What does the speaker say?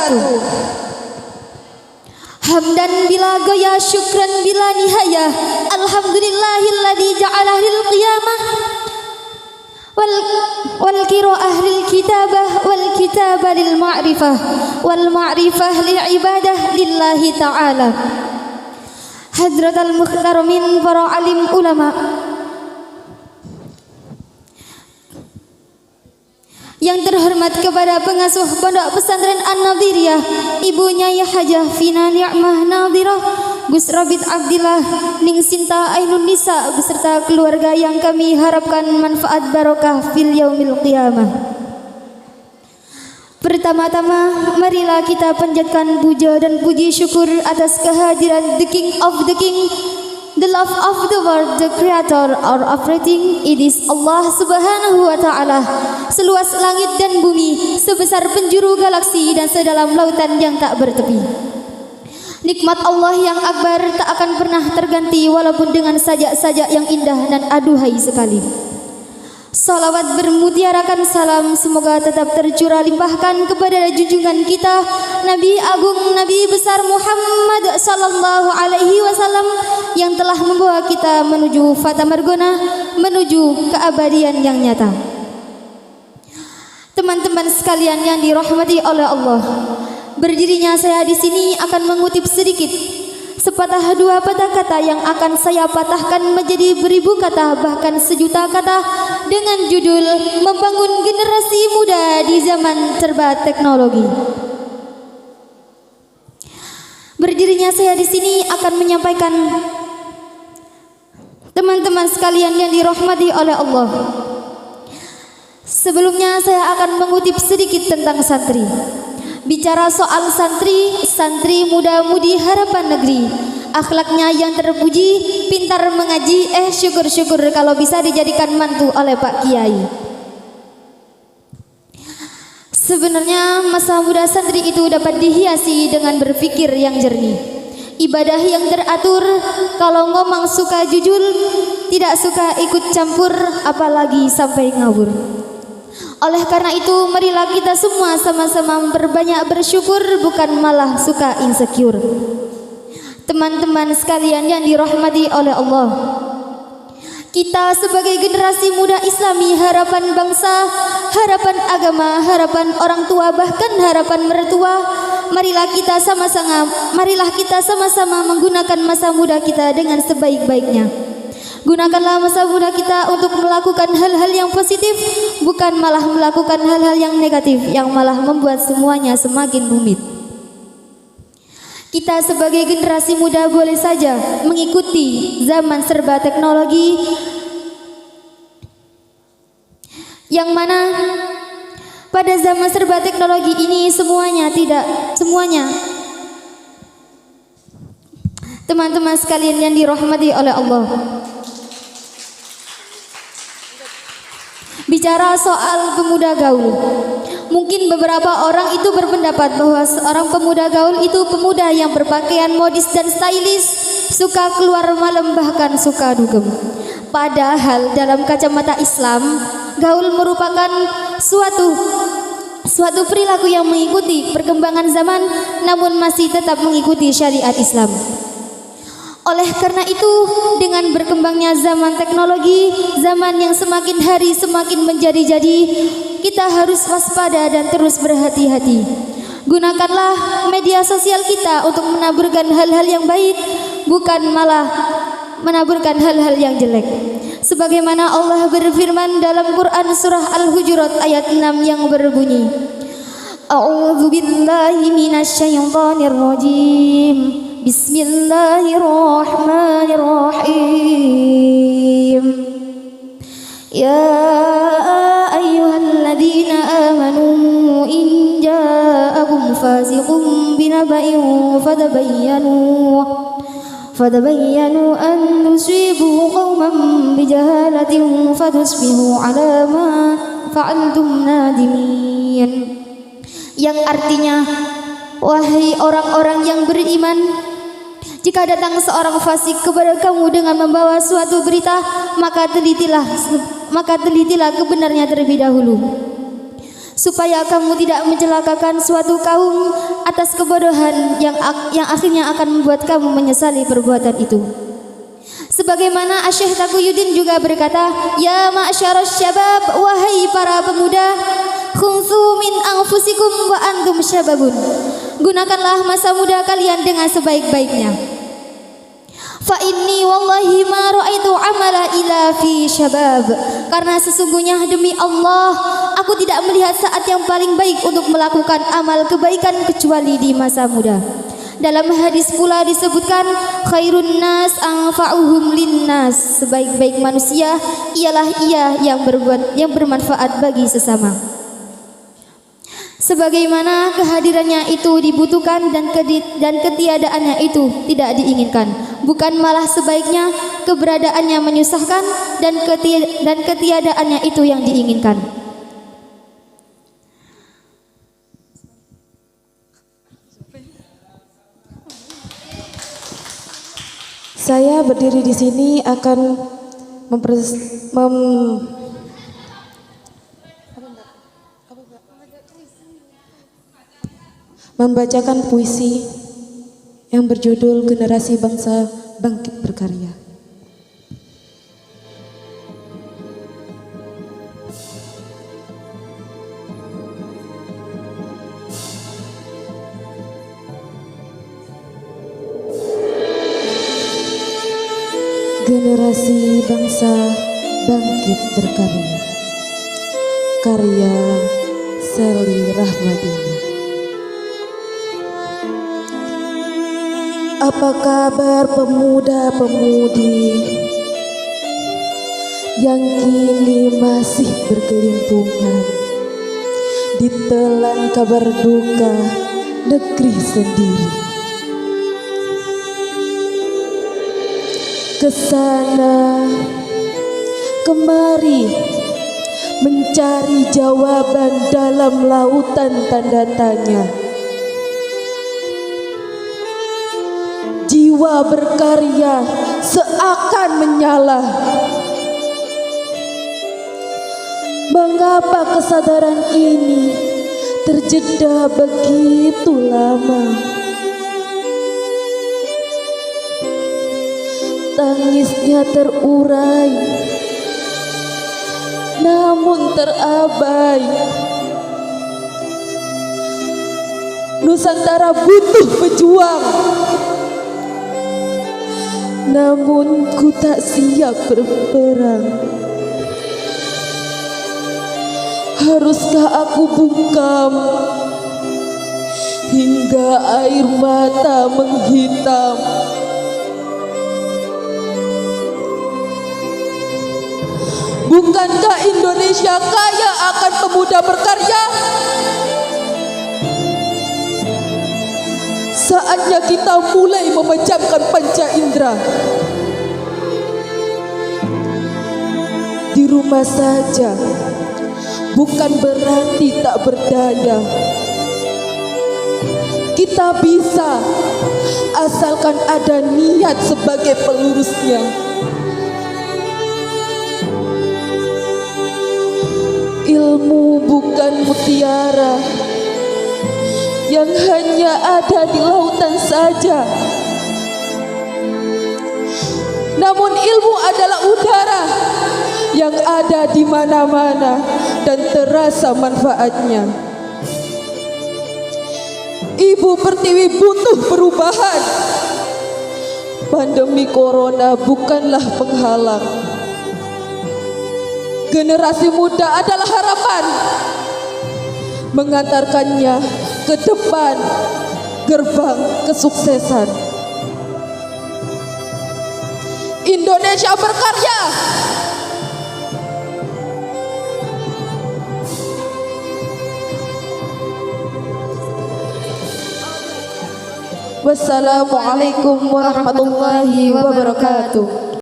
wabarakatuh. Hamdan bila goya, syukran bila nihayah. Alhamdulillahilladzi ja'ala lil qiyamah wal qira'ah lil kitabah wal kitabah lil ma'rifah wal ma'rifah lil ibadah lillahi ta'ala. Hadratal muhtaramin para alim ulama yang terhormat kepada pengasuh Pondok Pesantren An-Nadhiriyah, Ibu Nyai Hajah Fina Ni'mah Nadhirah Gus Robit Abdillah Ning Sinta Ainun Nisa beserta keluarga yang kami harapkan manfaat barokah fil yaumil qiyamah. Pertama-tama marilah kita panjatkan puja dan puji syukur atas kehadiran the King of the King, the love of the world, the creator or operating, it is Allah subhanahu wa ta'ala. Seluas langit dan bumi, sebesar penjuru galaksi dan sedalam lautan yang tak bertepi. Nikmat Allah yang akbar tak akan pernah terganti walaupun dengan sajak-sajak yang indah dan aduhai sekali. Salawat bermutiarakan salam semoga tetap tercurah limpahkan kepada junjungan kita Nabi Agung Nabi besar Muhammad sallallahu alaihi wasallam yang telah membawa kita menuju fata margona, menuju keabadian yang nyata. Teman-teman sekalian yang dirahmati oleh Allah, berdirinya saya di sini akan mengutip sedikit sepatah dua patah kata yang akan saya patahkan menjadi beribu kata bahkan sejuta kata dengan judul membangun generasi muda di zaman serba teknologi. Berdirinya saya di sini akan menyampaikan teman-teman sekalian yang dirahmati oleh Allah. Sebelumnya saya akan mengutip sedikit tentang santri. Bicara soal santri muda-mudi harapan negeri, akhlaknya yang terpuji, pintar mengaji, syukur-syukur kalau bisa dijadikan mantu oleh Pak Kiai. Sebenarnya masa muda santri itu dapat dihiasi dengan berpikir yang jernih, ibadah yang teratur, kalau ngomong suka jujur, tidak suka ikut campur, apalagi sampai ngawur. Oleh karena itu marilah kita semua sama-sama memperbanyak bersyukur, bukan malah suka insecure. Teman-teman sekalian yang dirahmati oleh Allah, kita sebagai generasi muda Islami, harapan bangsa, harapan agama, harapan orang tua, bahkan harapan mertua, marilah kita sama-sama menggunakan masa muda kita dengan sebaik-baiknya. Gunakanlah masa muda kita untuk melakukan hal-hal yang positif, bukan malah melakukan hal-hal yang negatif yang malah membuat semuanya semakin rumit. Kita sebagai generasi muda boleh saja mengikuti zaman serba teknologi yang mana pada zaman serba teknologi ini semuanya teman-teman sekalian yang dirahmati oleh Allah. Bicara soal pemuda gaul, mungkin beberapa orang itu berpendapat bahwa seorang pemuda gaul itu pemuda yang berpakaian modis dan stylish, suka keluar malam bahkan suka dugem. Padahal dalam kacamata Islam, gaul merupakan suatu perilaku yang mengikuti perkembangan zaman namun masih tetap mengikuti syariat Islam. Oleh karena itu, dengan berkembangnya zaman teknologi, zaman yang semakin hari semakin menjadi-jadi, kita harus waspada dan terus berhati-hati. Gunakanlah media sosial kita untuk menaburkan hal-hal yang baik, bukan malah menaburkan hal-hal yang jelek. Sebagaimana Allah berfirman dalam Quran surah Al-Hujurat ayat 6 yang berbunyi, A'udzu billahi minasyaitonir rajim. Bismillahirrahmanirrahim. Ya ayyuhalladzina amanu in ja'akum fasiqun binaba'in fatabayyanu an tusibu qauman bijahalatin fatusbihu ala ma fa'altum nadimin. Yang artinya, wahai orang-orang yang beriman, jika datang seorang fasik kepada kamu dengan membawa suatu berita, maka telitilah kebenarnya terlebih dahulu. supaya kamu tidak mencelakakan suatu kaum atas kebodohan yang akhirnya akan membuat kamu menyesali perbuatan itu. Sebagaimana Asy-Syaikh Taqiyuddin juga berkata, ya ma'syaras syabab, wahai para pemuda, khunsu min anfusikum wa antum syababun. Gunakanlah masa muda kalian dengan sebaik-baiknya. Fa inni wallahi ma ra'aitu amala ila fi syabab. Karena sesungguhnya demi Allah, aku tidak melihat saat yang paling baik untuk melakukan amal kebaikan kecuali di masa muda. Dalam hadis pula disebutkan, khairun nas anfa'uhum linnas. Sebaik-baik manusia ialah ia yang bermanfaat bagi sesama. Sebagaimana kehadirannya itu dibutuhkan dan ketiadaannya itu tidak diinginkan, bukan malah sebaiknya keberadaannya menyusahkan dan ketiadaannya itu yang diinginkan. Saya berdiri di sini akan membacakan puisi yang berjudul Generasi Bangsa Bangkit Berkarya. Generasi Bangsa Bangkit Berkarya, karya Sally Rahmadina. Apa kabar pemuda-pemudi yang kini masih berkelimpungan ditelan kabar duka negeri sendiri? Kesana kemari mencari jawaban dalam lautan tanda tanya. Jiwa berkarya seakan menyala. Mengapa kesadaran ini terjeda begitu lama? Tangisnya terurai, namun terabai. Nusantara butuh pejuang, namun ku tak siap berperang. Haruskah aku bungkam hingga air mata menghitam? Bukankah Indonesia kaya akan pemuda berkarya? Saatnya kita mulai memejamkan panca indera. Di rumah saja bukan berarti tak berdaya. Kita bisa, asalkan ada niat sebagai pelurusnya. Ilmu bukan mutiara yang hanya ada di lautan saja, namun ilmu adalah udara yang ada di mana-mana dan terasa manfaatnya. Ibu Pertiwi butuh perubahan. Pandemi corona bukanlah penghalang. Generasi muda adalah harapan, mengantarkannya ke depan gerbang kesuksesan. Indonesia berkarya. Wassalamualaikum warahmatullahi wabarakatuh.